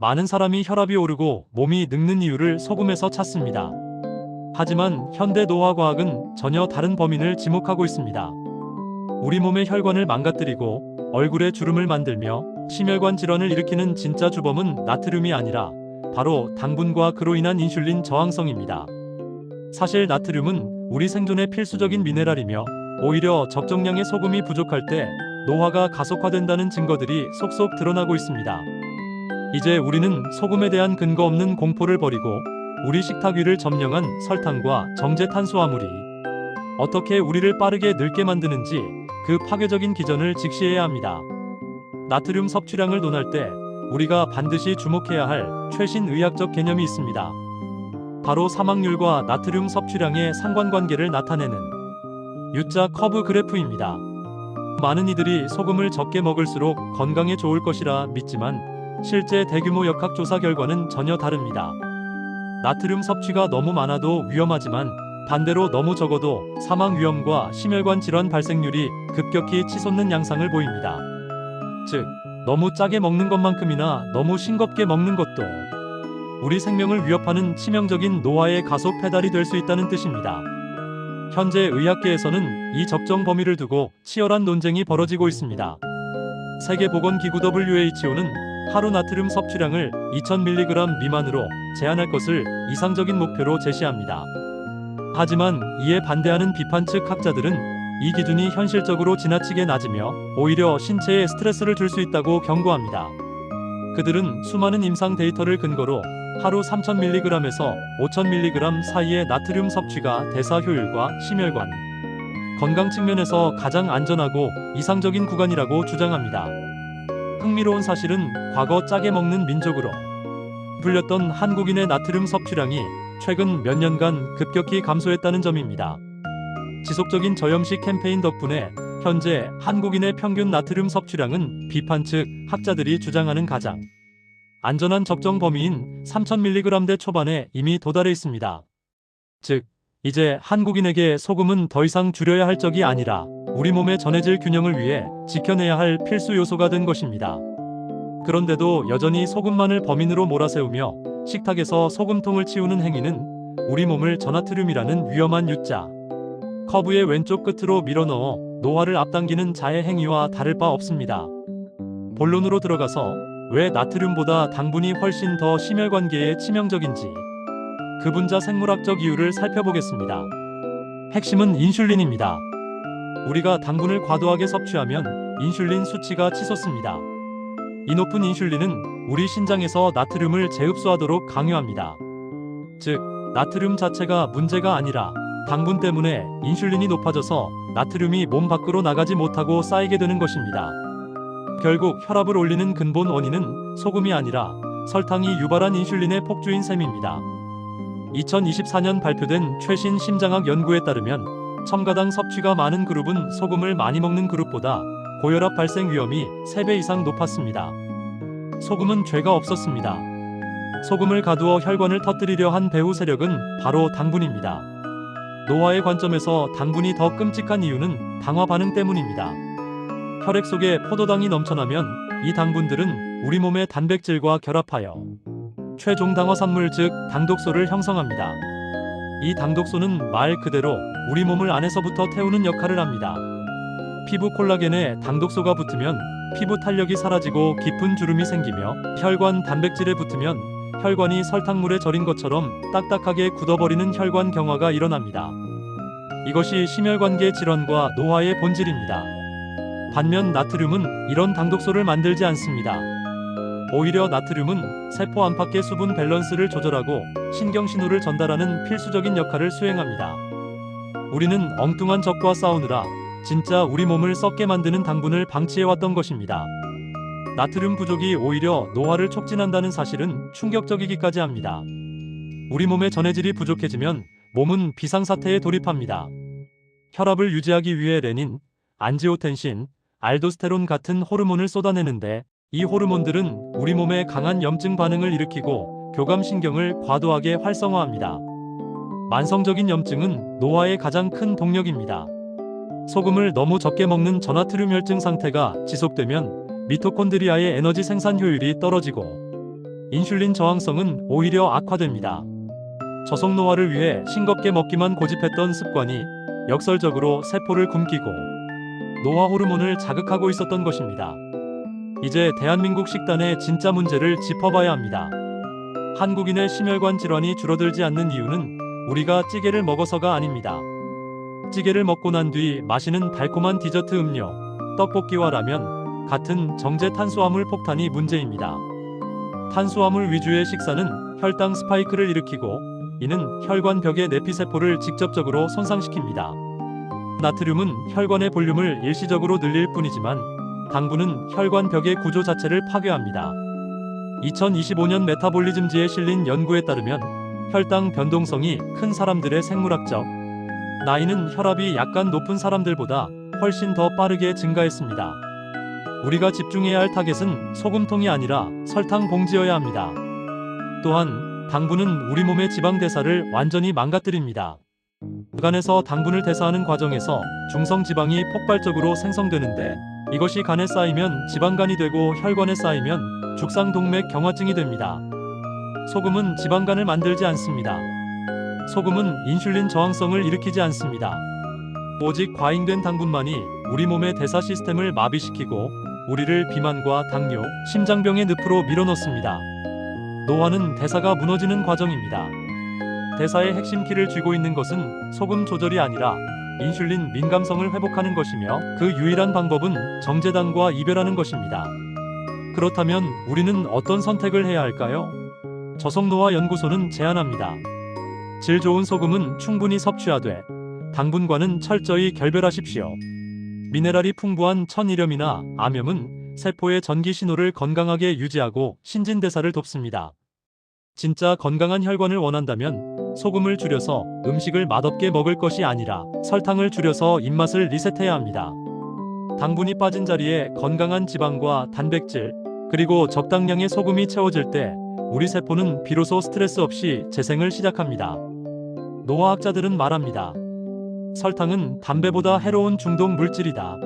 많은 사람이 혈압이 오르고 몸이 늙는 이유를 소금에서 찾습니다. 하지만 현대 노화과학은 전혀 다른 범인을 지목하고 있습니다. 우리 몸의 혈관을 망가뜨리고 얼굴에 주름을 만들며 심혈관 질환을 일으키는 진짜 주범은 나트륨이 아니라 바로 당분과 그로 인한 인슐린 저항성입니다. 사실 나트륨은 우리 생존에 필수적인 미네랄이며 오히려 적정량의 소금이 부족할 때 노화가 가속화된다는 증거들이 속속 드러나고 있습니다. 이제 우리는 소금에 대한 근거 없는 공포를 버리고 우리 식탁 위를 점령한 설탕과 정제 탄수화물이 어떻게 우리를 빠르게 늙게 만드는지 그 파괴적인 기전을 직시해야 합니다. 나트륨 섭취량을 논할 때 우리가 반드시 주목해야 할 최신 의학적 개념이 있습니다. 바로 사망률과 나트륨 섭취량의 상관관계를 나타내는 U자 커브 그래프입니다. 많은 이들이 소금을 적게 먹을수록 건강에 좋을 것이라 믿지만 실제 대규모 역학조사 결과는 전혀 다릅니다. 나트륨 섭취가 너무 많아도 위험하지만 반대로 너무 적어도 사망 위험과 심혈관 질환 발생률이 급격히 치솟는 양상을 보입니다. 즉, 너무 짜게 먹는 것만큼이나 너무 싱겁게 먹는 것도 우리 생명을 위협하는 치명적인 노화의 가속 페달이 될 수 있다는 뜻입니다. 현재 의학계에서는 이 적정 범위를 두고 치열한 논쟁이 벌어지고 있습니다. 세계보건기구 WHO는 하루 나트륨 섭취량을 2000mg 미만으로 제한할 것을 이상적인 목표로 제시합니다. 하지만 이에 반대하는 비판 측 학자들은 이 기준이 현실적으로 지나치게 낮으며 오히려 신체에 스트레스를 줄 수 있다고 경고합니다. 그들은 수많은 임상 데이터를 근거로 하루 3000mg에서 5000mg 사이의 나트륨 섭취가 대사 효율과 심혈관 건강 측면에서 가장 안전하고 이상적인 구간이라고 주장합니다. 흥미로운 사실은 과거 짜게 먹는 민족으로 불렸던 한국인의 나트륨 섭취량이 최근 몇 년간 급격히 감소했다는 점입니다. 지속적인 저염식 캠페인 덕분에 현재 한국인의 평균 나트륨 섭취량은 비판 측 학자들이 주장하는 가장 안전한 적정 범위인 3000mg대 초반에 이미 도달해 있습니다. 즉, 이제 한국인에게 소금은 더 이상 줄여야 할 적이 아니라 우리 몸의 전해질 균형을 위해 지켜내야 할 필수 요소가 된 것입니다. 그런데도 여전히 소금만을 범인으로 몰아세우며 식탁에서 소금통을 치우는 행위는 우리 몸을 저나트륨이라는 위험한 U자 커브의 왼쪽 끝으로 밀어넣어 노화를 앞당기는 자해 행위와 다를 바 없습니다. 본론으로 들어가서 왜 나트륨보다 당분이 훨씬 더 심혈관계에 치명적인지 그 분자 생물학적 이유를 살펴보겠습니다. 핵심은 인슐린입니다. 우리가 당분을 과도하게 섭취하면 인슐린 수치가 치솟습니다. 이 높은 인슐린은 우리 신장에서 나트륨을 재흡수하도록 강요합니다. 즉, 나트륨 자체가 문제가 아니라 당분 때문에 인슐린이 높아져서 나트륨이 몸 밖으로 나가지 못하고 쌓이게 되는 것입니다. 결국 혈압을 올리는 근본 원인은 소금이 아니라 설탕이 유발한 인슐린의 폭주인 셈입니다. 2024년 발표된 최신 심장학 연구에 따르면 첨가당 섭취가 많은 그룹은 소금을 많이 먹는 그룹보다 고혈압 발생 위험이 3배 이상 높았습니다. 소금은 죄가 없었습니다. 소금을 가두어 혈관을 터뜨리려 한 배후 세력은 바로 당분입니다. 노화의 관점에서 당분이 더 끔찍한 이유는 당화 반응 때문입니다. 혈액 속에 포도당이 넘쳐나면 이 당분들은 우리 몸의 단백질과 결합하여 최종 당화산물 즉 당독소를 형성합니다. 이 당독소는 말 그대로 우리 몸을 안에서부터 태우는 역할을 합니다. 피부 콜라겐에 당독소가 붙으면 피부 탄력이 사라지고 깊은 주름이 생기며 혈관 단백질에 붙으면 혈관이 설탕물에 절인 것처럼 딱딱하게 굳어버리는 혈관 경화가 일어납니다. 이것이 심혈관계 질환과 노화의 본질입니다. 반면 나트륨은 이런 당독소를 만들지 않습니다. 오히려 나트륨은 세포 안팎의 수분 밸런스를 조절하고 신경신호를 전달하는 필수적인 역할을 수행합니다. 우리는 엉뚱한 적과 싸우느라 진짜 우리 몸을 썩게 만드는 당분을 방치해왔던 것입니다. 나트륨 부족이 오히려 노화를 촉진한다는 사실은 충격적이기까지 합니다. 우리 몸의 전해질이 부족해지면 몸은 비상사태에 돌입합니다. 혈압을 유지하기 위해 레닌, 안지오텐신, 알도스테론 같은 호르몬을 쏟아내는데 이 호르몬들은 우리 몸에 강한 염증 반응을 일으키고 교감신경을 과도하게 활성화합니다. 만성적인 염증은 노화의 가장 큰 동력입니다. 소금을 너무 적게 먹는 저나트륨 혈증 상태가 지속되면 미토콘드리아의 에너지 생산 효율이 떨어지고 인슐린 저항성은 오히려 악화됩니다. 저속노화를 위해 싱겁게 먹기만 고집했던 습관이 역설적으로 세포를 굶기고 노화 호르몬을 자극하고 있었던 것입니다. 이제 대한민국 식단의 진짜 문제를 짚어봐야 합니다. 한국인의 심혈관 질환이 줄어들지 않는 이유는 우리가 찌개를 먹어서가 아닙니다. 찌개를 먹고 난 뒤 마시는 달콤한 디저트 음료, 떡볶이와 라면 같은 정제 탄수화물 폭탄이 문제입니다. 탄수화물 위주의 식사는 혈당 스파이크를 일으키고 이는 혈관벽의 내피세포를 직접적으로 손상시킵니다. 나트륨은 혈관의 볼륨을 일시적으로 늘릴 뿐이지만 당분은 혈관벽의 구조 자체를 파괴합니다. 2025년 메타볼리즘지에 실린 연구에 따르면 혈당 변동성이 큰 사람들의 생물학적 나이는 혈압이 약간 높은 사람들보다 훨씬 더 빠르게 증가했습니다. 우리가 집중해야 할 타겟은 소금통이 아니라 설탕 봉지여야 합니다. 또한 당분은 우리 몸의 지방 대사를 완전히 망가뜨립니다. 간에서 당분을 대사하는 과정에서 중성 지방이 폭발적으로 생성되는데 이것이 간에 쌓이면 지방간이 되고 혈관에 쌓이면 죽상동맥 경화증이 됩니다. 소금은 지방간을 만들지 않습니다. 소금은 인슐린 저항성을 일으키지 않습니다. 오직 과잉된 당분만이 우리 몸의 대사 시스템을 마비시키고 우리를 비만과 당뇨, 심장병의 늪으로 밀어넣습니다. 노화는 대사가 무너지는 과정입니다. 대사의 핵심 키를 쥐고 있는 것은 소금 조절이 아니라 인슐린 민감성을 회복하는 것이며 그 유일한 방법은 정제당과 이별하는 것입니다. 그렇다면 우리는 어떤 선택을 해야 할까요? 저속노화 연구소는 제안합니다. 질 좋은 소금은 충분히 섭취하되 당분과는 철저히 결별하십시오. 미네랄이 풍부한 천일염이나 암염은 세포의 전기 신호를 건강하게 유지하고 신진대사를 돕습니다. 진짜 건강한 혈관을 원한다면 소금을 줄여서 음식을 맛없게 먹을 것이 아니라 설탕을 줄여서 입맛을 리셋해야 합니다. 당분이 빠진 자리에 건강한 지방과 단백질, 그리고 적당량의 소금이 채워질 때 우리 세포는 비로소 스트레스 없이 재생을 시작합니다. 노화학자들은 말합니다. 설탕은 담배보다 해로운 중독 물질이다.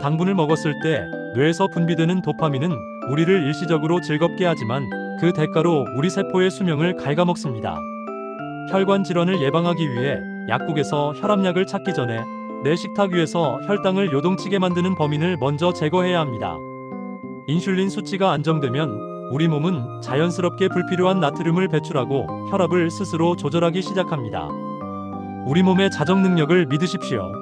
당분을 먹었을 때 뇌에서 분비되는 도파민은 우리를 일시적으로 즐겁게 하지만 그 대가로 우리 세포의 수명을 갉아먹습니다. 혈관 질환을 예방하기 위해 약국에서 혈압약을 찾기 전에 내 식탁 위에서 혈당을 요동치게 만드는 범인을 먼저 제거해야 합니다. 인슐린 수치가 안정되면 우리 몸은 자연스럽게 불필요한 나트륨을 배출하고 혈압을 스스로 조절하기 시작합니다. 우리 몸의 자정 능력을 믿으십시오.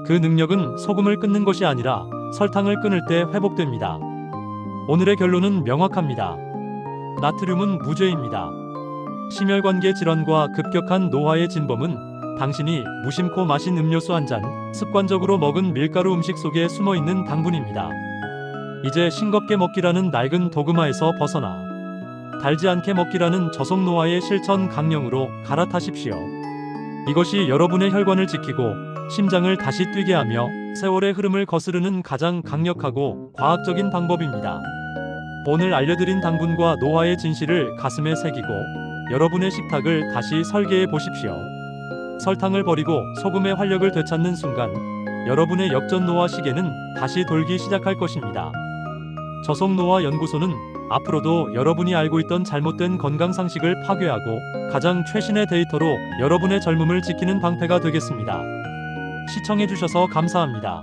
그 능력은 소금을 끊는 것이 아니라 설탕을 끊을 때 회복됩니다. 오늘의 결론은 명확합니다. 나트륨은 무죄입니다. 심혈관계 질환과 급격한 노화의 진범은 당신이 무심코 마신 음료수 한 잔, 습관적으로 먹은 밀가루 음식 속에 숨어있는 당분입니다. 이제 싱겁게 먹기라는 낡은 도그마에서 벗어나 달지 않게 먹기라는 저속노화의 실천 강령으로 갈아타십시오. 이것이 여러분의 혈관을 지키고 심장을 다시 뛰게 하며 세월의 흐름을 거스르는 가장 강력하고 과학적인 방법입니다. 오늘 알려드린 당분과 노화의 진실을 가슴에 새기고 여러분의 식탁을 다시 설계해 보십시오. 설탕을 버리고 소금의 활력을 되찾는 순간 여러분의 역전노화 시계는 다시 돌기 시작할 것입니다. 저속노화 연구소는 앞으로도 여러분이 알고 있던 잘못된 건강 상식을 파괴하고 가장 최신의 데이터로 여러분의 젊음을 지키는 방패가 되겠습니다. 시청해주셔서 감사합니다.